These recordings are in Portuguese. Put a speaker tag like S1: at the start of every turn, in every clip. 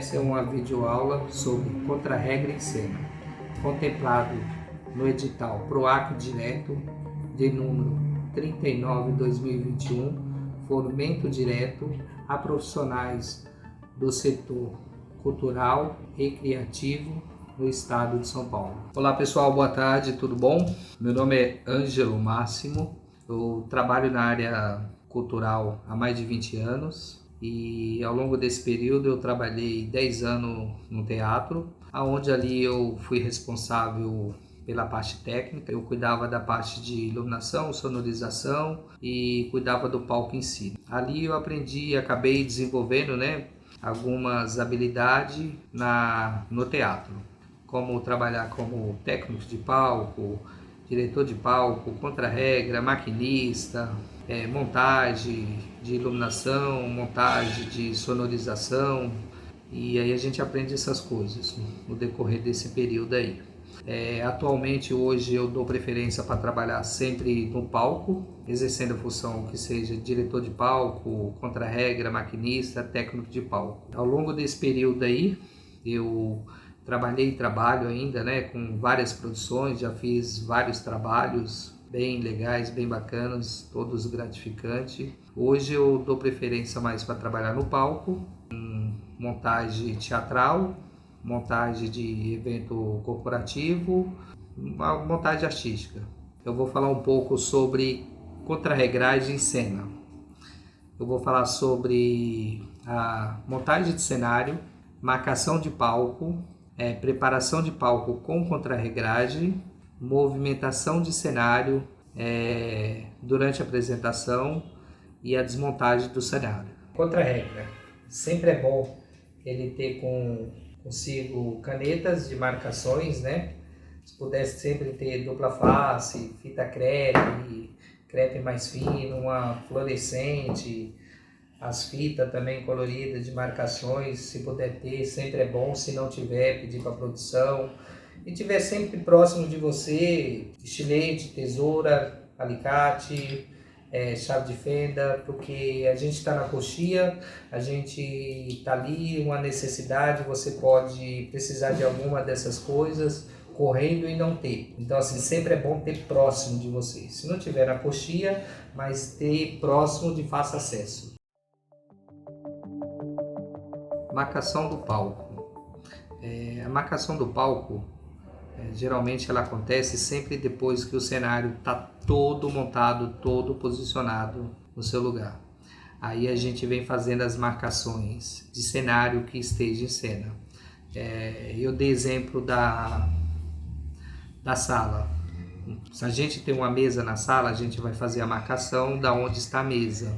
S1: Essa é uma videoaula sobre contra-regra em cena, contemplado no edital PROAC Direto de número 39/2021, fomento direto a profissionais do setor cultural e criativo no estado de São Paulo. Olá pessoal, boa tarde, tudo bom? Meu nome é Ângelo Máximo, eu trabalho na área cultural há mais de 20 anos e ao longo desse período eu trabalhei 10 anos no teatro, onde ali eu fui responsável pela parte técnica. Eu cuidava da parte de iluminação, sonorização e cuidava do palco em si. Ali eu aprendi, acabei desenvolvendo, algumas habilidades no teatro, como trabalhar como técnico de palco, diretor de palco, contra-regra, maquinista, montagem de iluminação, montagem de sonorização, e aí a gente aprende essas coisas no decorrer desse período aí. Atualmente, hoje, eu dou preferência para trabalhar sempre no palco, exercendo a função que seja diretor de palco, contra-regra, maquinista, técnico de palco. Ao longo desse período aí, eu trabalhei e trabalho ainda, com várias produções, já fiz vários trabalhos bem legais, bem bacanas, todos gratificantes. Hoje eu dou preferência mais para trabalhar no palco, montagem teatral, montagem de evento corporativo, uma montagem artística. Eu vou falar um pouco sobre contra-regragem em cena. Eu vou falar sobre a montagem de cenário, marcação de palco, preparação de palco com contra-regragem, movimentação de cenário durante a apresentação e a desmontagem do cenário. Contra-regra. Sempre é bom ele ter consigo canetas de marcações, Se pudesse sempre ter dupla face, fita crepe mais fino, uma fluorescente, as fitas também coloridas de marcações, se puder ter, sempre é bom. Se não tiver, pedir para a produção. E tiver sempre próximo de você, estilete, tesoura, alicate, chave de fenda, porque a gente está na coxia, a gente está ali, uma necessidade, você pode precisar de alguma dessas coisas correndo e não ter. Então assim, sempre é bom ter próximo de você. Se não tiver na coxia, mas ter próximo de fácil acesso. Marcação do palco. A marcação do palco, geralmente ela acontece sempre depois que o cenário está todo montado, todo posicionado no seu lugar. Aí a gente vem fazendo as marcações de cenário que esteja em cena. Eu dei exemplo da sala. Se a gente tem uma mesa na sala, a gente vai fazer a marcação da onde está a mesa.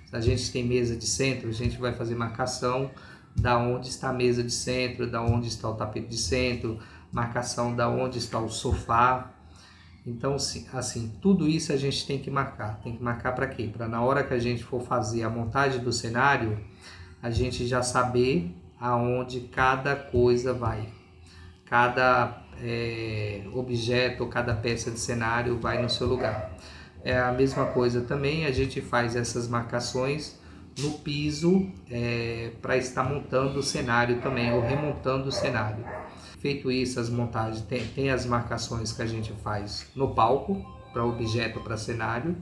S1: Se a gente tem mesa de centro, a gente vai fazer marcação da onde está a mesa de centro, da onde está o tapete de centro, marcação da onde está o sofá. Então, assim, tudo isso a gente tem que marcar. Tem que marcar para quê? Para na hora que a gente for fazer a montagem do cenário, a gente já saber aonde cada coisa vai. Cada objeto, cada peça de cenário vai no seu lugar. É a mesma coisa também, a gente faz essas marcações no piso para estar montando o cenário também, ou remontando o cenário. Feito isso, as montagens, tem as marcações que a gente faz no palco, para objeto, para cenário,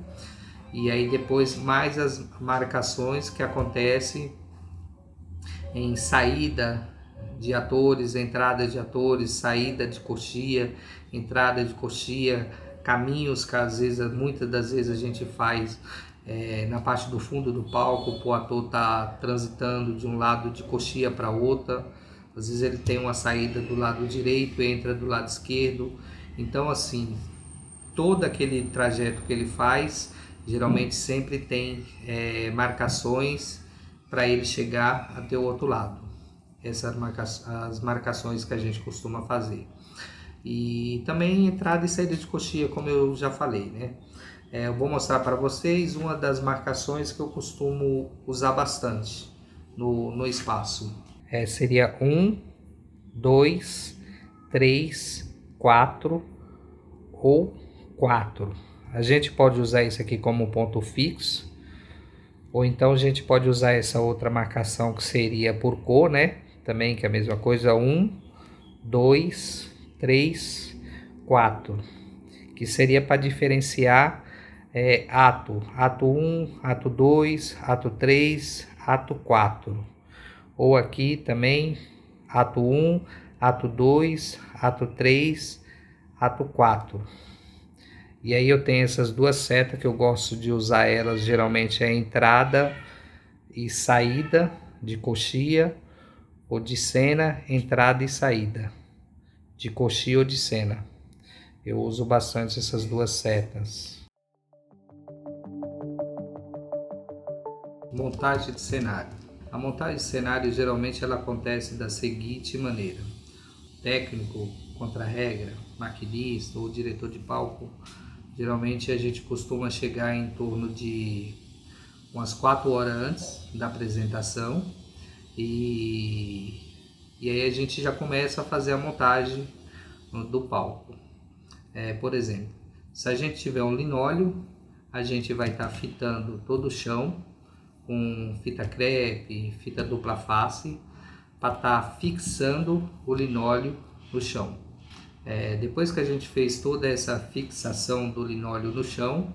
S1: e aí depois mais as marcações que acontecem em saída de atores, entrada de atores, saída de coxia, entrada de coxia, caminhos que às vezes, muitas das vezes a gente faz na parte do fundo do palco, o ator está transitando de um lado de coxia para outra. Às vezes ele tem uma saída do lado direito, entra do lado esquerdo. Então assim, todo aquele trajeto que ele faz, geralmente sempre tem marcações para ele chegar até o outro lado. Essas as marcações que a gente costuma fazer. E também entrada e saída de coxia, como eu já falei, Eu vou mostrar para vocês uma das marcações que eu costumo usar bastante no espaço. Seria 1, 2, 3, 4 ou 4. A gente pode usar isso aqui como ponto fixo, ou então a gente pode usar essa outra marcação que seria por cor, também, que é a mesma coisa, 1, 2, 3, 4, que seria para diferenciar ato 1, ato 2, ato 3, ato 4. Ou aqui também, ato 1, ato 2, ato 3, ato 4. E aí eu tenho essas duas setas que eu gosto de usar elas, geralmente é entrada e saída de coxia ou de cena, entrada e saída de coxia ou de cena. Eu uso bastante essas duas setas. Montagem de cenário. A montagem de cenário geralmente ela acontece da seguinte maneira: o técnico, contra-regra, maquinista ou diretor de palco, geralmente a gente costuma chegar em torno de umas 4 horas antes da apresentação e aí a gente já começa a fazer a montagem do palco. Por exemplo, se a gente tiver um linóleo, a gente vai estar fitando todo o chão com fita crepe, fita dupla face, para estar fixando o linóleo no chão. Depois que a gente fez toda essa fixação do linóleo no chão,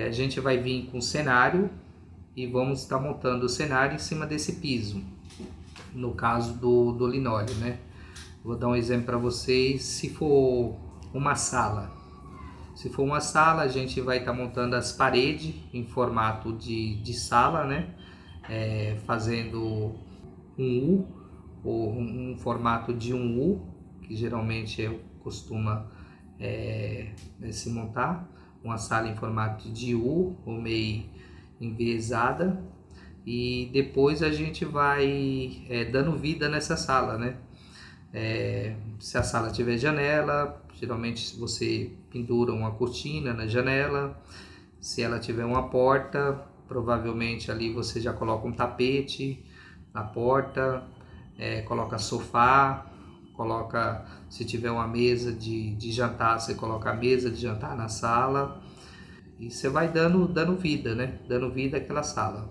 S1: a gente vai vir com o cenário e vamos estar montando o cenário em cima desse piso, no caso do linóleo, né? Vou dar um exemplo para vocês. Se for uma sala, a gente vai estar montando as paredes em formato de sala, né? Fazendo um U, ou um formato de um U, que geralmente eu costumo se montar uma sala em formato de U ou meio enviesada, e depois a gente vai dando vida nessa sala, né? Se a sala tiver janela, geralmente você pendura uma cortina na janela. Se ela tiver uma porta, provavelmente ali você já coloca um tapete na porta, coloca sofá, se tiver uma mesa de jantar, você coloca a mesa de jantar na sala, e você vai dando vida, né? Dando vida àquela sala.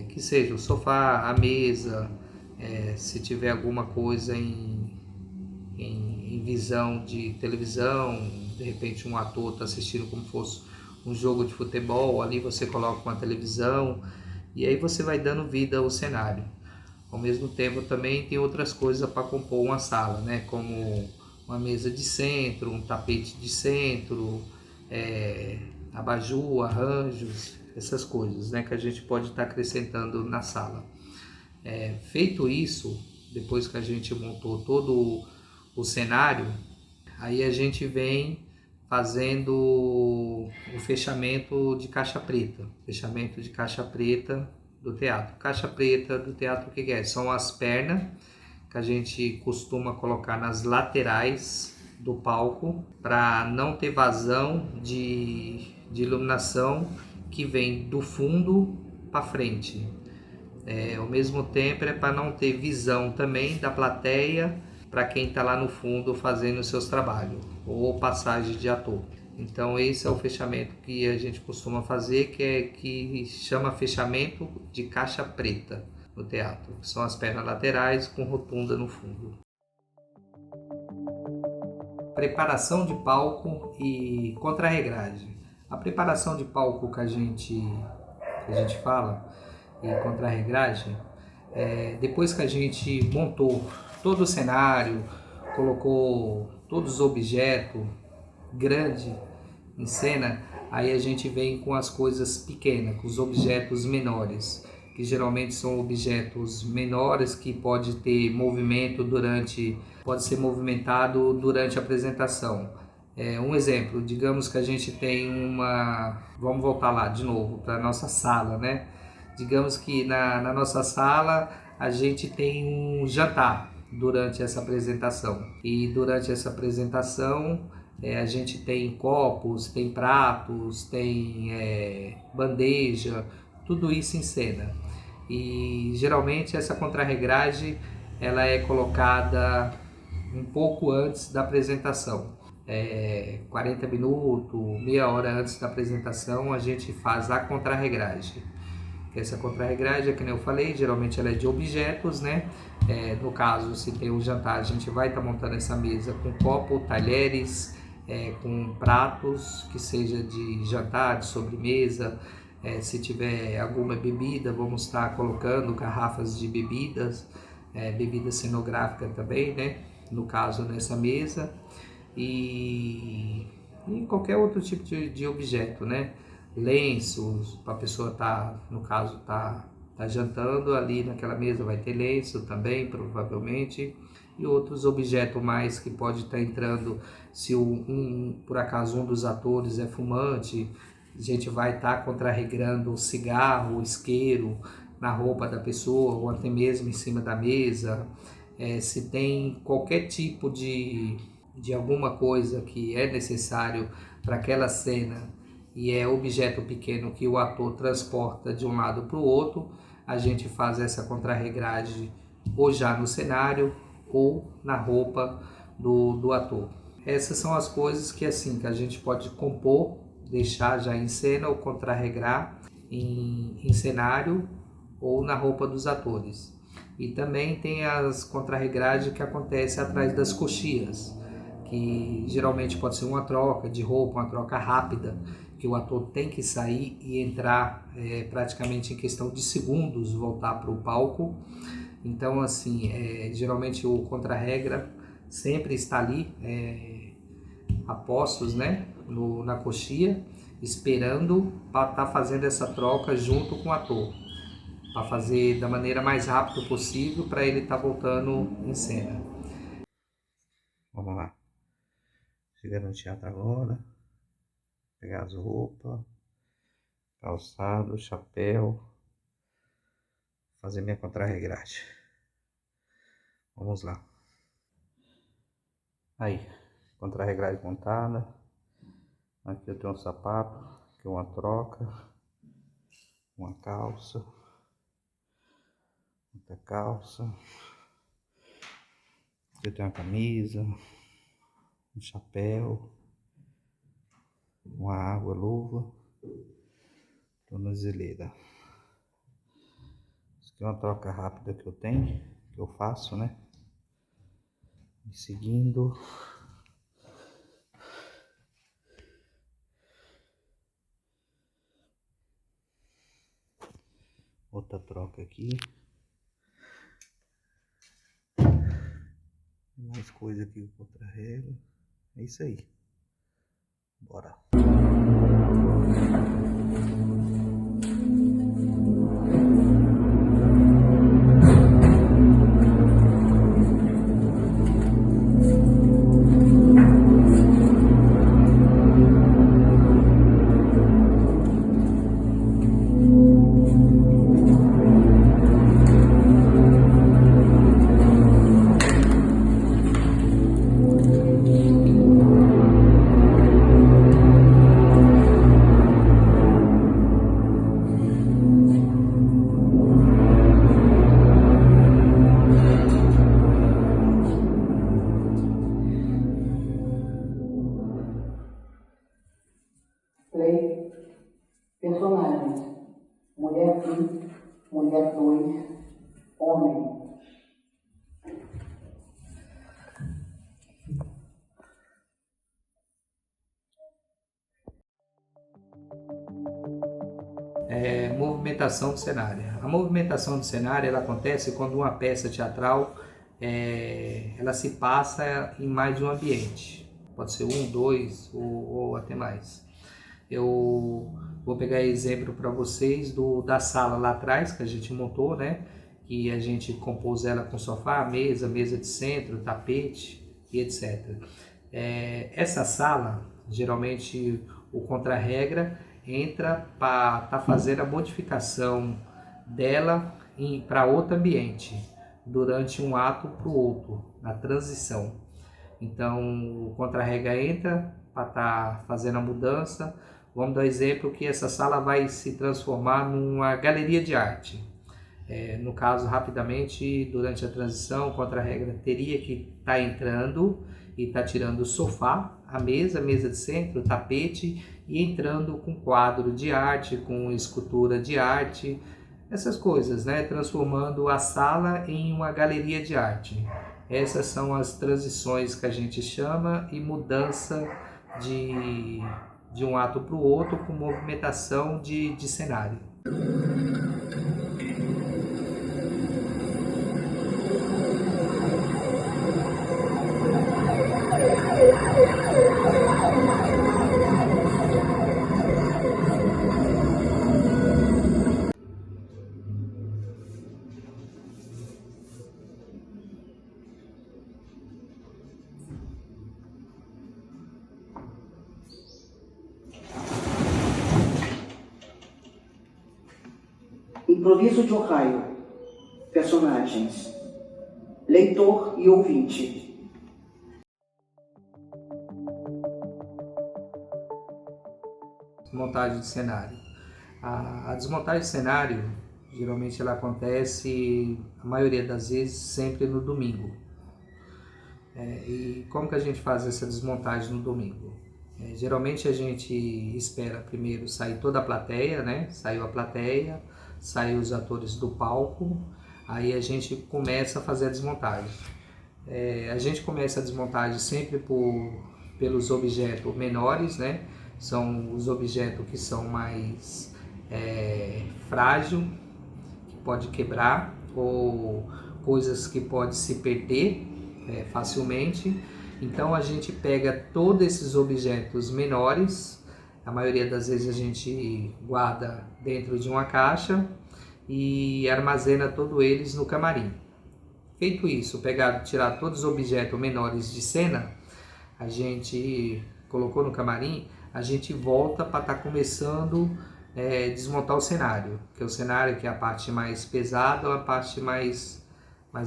S1: Que seja o sofá, a mesa, se tiver alguma coisa em visão de televisão, de repente um ator está assistindo como fosse um jogo de futebol, ali você coloca uma televisão, e aí você vai dando vida ao cenário. Ao mesmo tempo também tem outras coisas para compor uma sala, né? Como uma mesa de centro, um tapete de centro, abajur, arranjos, essas coisas, né, que a gente pode estar acrescentando na sala. Feito isso, depois que a gente montou todo o cenário, aí a gente vem fazendo o fechamento de caixa preta, do teatro. Caixa preta do teatro, o que é? São as pernas que a gente costuma colocar nas laterais do palco para não ter vazão de iluminação que vem do fundo para frente. Ao mesmo tempo para não ter visão também da plateia para quem está lá no fundo fazendo os seus trabalhos ou passagem de ator. Então esse é o fechamento que a gente costuma fazer, que chama fechamento de caixa preta no teatro. São as pernas laterais com rotunda no fundo. Preparação de palco e contra-regragem. A preparação de palco que a gente fala e contra-regragem, depois que a gente montou todo o cenário, colocou todos os objetos grandes em cena, aí a gente vem com as coisas pequenas, com os objetos menores, que geralmente são objetos menores que pode ter movimento pode ser movimentado durante a apresentação. Um exemplo, digamos que a gente tem vamos voltar lá de novo para a nossa sala, né? Digamos que na nossa sala a gente tem um jantar durante essa apresentação, e durante essa apresentação a gente tem copos, tem pratos, tem bandeja, tudo isso em cena. E geralmente essa contra-regragem ela é colocada um pouco antes da apresentação. 40 minutos, meia hora antes da apresentação a gente faz a contra-regragem. Essa contra-regragem, que nem eu falei, geralmente ela é de objetos, né? No caso, se tem um jantar, a gente vai estar montando essa mesa com copo, talheres, com pratos que seja de jantar, de sobremesa. Se tiver alguma bebida, vamos estar colocando garrafas de bebidas, bebida cenográfica também, né? No caso, nessa mesa. E qualquer outro tipo de objeto, né? Lenços, para a pessoa no caso, tá jantando ali naquela mesa, vai ter lenço também, provavelmente, e outros objetos mais que pode estar entrando. Se por acaso um dos atores é fumante, a gente vai estar contrarregrando o cigarro, o isqueiro na roupa da pessoa, ou até mesmo em cima da mesa. Se tem qualquer tipo de alguma coisa que é necessário para aquela cena e é objeto pequeno que o ator transporta de um lado para o outro, a gente faz essa contrarregragem ou já no cenário ou na roupa do ator. Essas são as coisas que a gente pode compor, deixar já em cena ou contrarregrar em cenário ou na roupa dos atores. E também tem as contrarregragens que acontecem atrás das coxias, que geralmente pode ser uma troca de roupa, uma troca rápida, que o ator tem que sair e entrar praticamente em questão de segundos, voltar para o palco. Então, geralmente o contra-regra sempre está ali, a postos, né, na coxia, esperando para estar fazendo essa troca junto com o ator, para fazer da maneira mais rápida possível para ele estar voltando em cena.
S2: Vamos lá. Chegando no teatro agora. Pegar as roupas, calçado, chapéu, fazer minha contrarregragem. Vamos lá. Aí, contrarregragem montada. Aqui eu tenho um sapato, aqui uma troca, uma calça, outra calça. Aqui eu tenho uma camisa, um chapéu, uma água, luva, tornozeleira. Isso aqui é uma troca rápida que eu tenho, que eu faço, né? E seguindo. Outra troca aqui. Mais coisa aqui contra regra. É isso aí. Bora.
S3: Três personagens: mulher 1, mulher 2, homem.
S1: Movimentação do cenário. A movimentação do cenário ela acontece quando uma peça teatral ela se passa em mais de um ambiente. Pode ser um, dois ou até mais. Eu vou pegar exemplo para vocês da sala lá atrás que a gente montou, né? Que a gente compôs ela com sofá, mesa de centro, tapete e etc. Essa sala, geralmente o contra-regra entra para estar fazendo a modificação dela para outro ambiente, durante um ato para o outro, na transição. Então o contra-regra entra para estar fazendo a mudança. Vamos dar um exemplo que essa sala vai se transformar numa galeria de arte. No caso, rapidamente, durante a transição, o contra-regra teria que estar entrando e estar tirando o sofá, a mesa de centro, o tapete, e entrando com quadro de arte, com escultura de arte, essas coisas, né? Transformando a sala em uma galeria de arte. Essas são as transições que a gente chama e mudança de um ato para o outro com movimentação de cenário.
S3: Improviso de Ohio. Personagens: leitor e ouvinte.
S1: Desmontagem de cenário. A desmontagem de cenário, geralmente ela acontece, a maioria das vezes, sempre no domingo. E como que a gente faz essa desmontagem no domingo? Geralmente a gente espera primeiro sair toda a plateia, né? Saiu a plateia, saiu os atores do palco, aí a gente começa a fazer a desmontagem. A gente começa a desmontagem sempre pelos objetos menores, né? São os objetos que são mais frágeis, que pode quebrar, ou coisas que podem se perder facilmente. Então a gente pega todos esses objetos menores, a maioria das vezes a gente guarda dentro de uma caixa e armazena todos eles no camarim. Feito isso, tirar todos os objetos menores de cena, a gente colocou no camarim, a gente volta para estar começando a desmontar o cenário, que é o cenário que é a parte mais pesada, a parte mais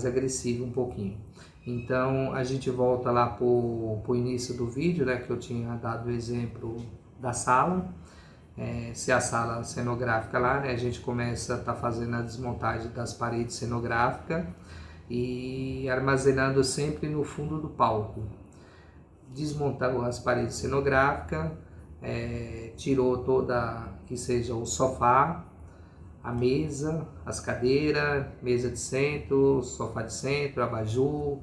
S1: agressiva um pouquinho. Então a gente volta lá para o início do vídeo, né, que eu tinha dado o exemplo da sala. Se a sala cenográfica lá, né, a gente começa a estar fazendo a desmontagem das paredes cenográficas e armazenando sempre no fundo do palco. Desmontou as paredes cenográficas, tirou toda, que seja o sofá, a mesa, as cadeiras, mesa de centro, sofá de centro, abajur,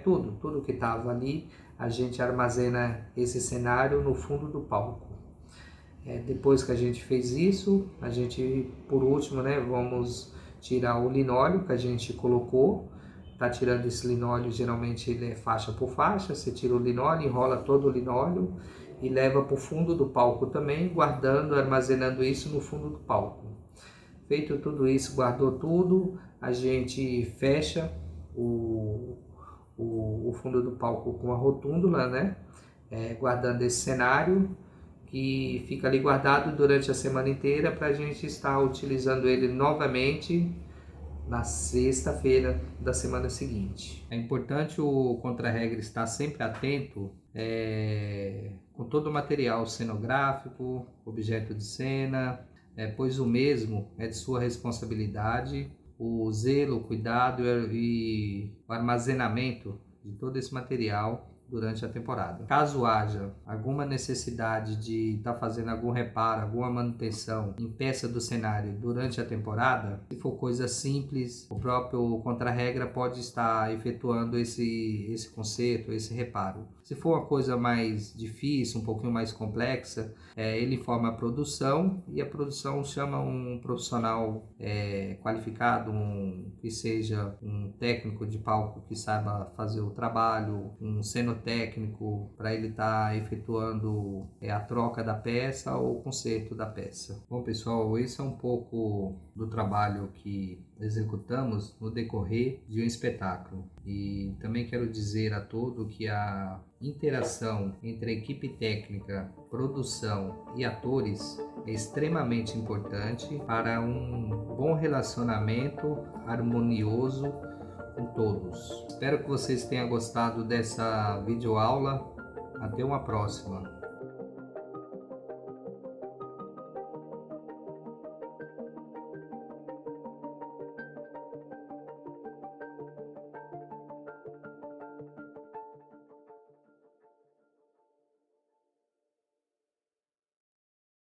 S1: tudo que estava ali, a gente armazena esse cenário no fundo do palco. Depois que a gente fez isso, a gente, por último, né, vamos tirar o linóleo que a gente colocou. Tá tirando esse linóleo, geralmente ele é faixa por faixa, você tira o linóleo, enrola todo o linóleo e leva para o fundo do palco também, guardando, armazenando isso no fundo do palco. Feito tudo isso, guardou tudo, a gente fecha o fundo do palco com a rotúndula, né? Guardando esse cenário que fica ali guardado durante a semana inteira para a gente estar utilizando ele novamente na sexta-feira da semana seguinte. É importante o contra-regra estar sempre atento com todo o material cenográfico, objeto de cena, pois o mesmo é de sua responsabilidade, o zelo, o cuidado e o armazenamento de todo esse material durante a temporada. Caso haja alguma necessidade de estar fazendo algum reparo, alguma manutenção em peça do cenário durante a temporada, se for coisa simples, o próprio contra-regra pode estar efetuando esse conserto, esse reparo. Se for uma coisa mais difícil, um pouquinho mais complexa, ele informa a produção e a produção chama um profissional qualificado, que seja um técnico de palco que saiba fazer o trabalho, um cenotécnico para ele estar efetuando a troca da peça ou o conserto da peça. Bom pessoal, esse é um pouco do trabalho que executamos no decorrer de um espetáculo. E também quero dizer a todos que a interação entre a equipe técnica, produção e atores é extremamente importante para um bom relacionamento harmonioso com todos. Espero que vocês tenham gostado dessa videoaula. Até uma próxima.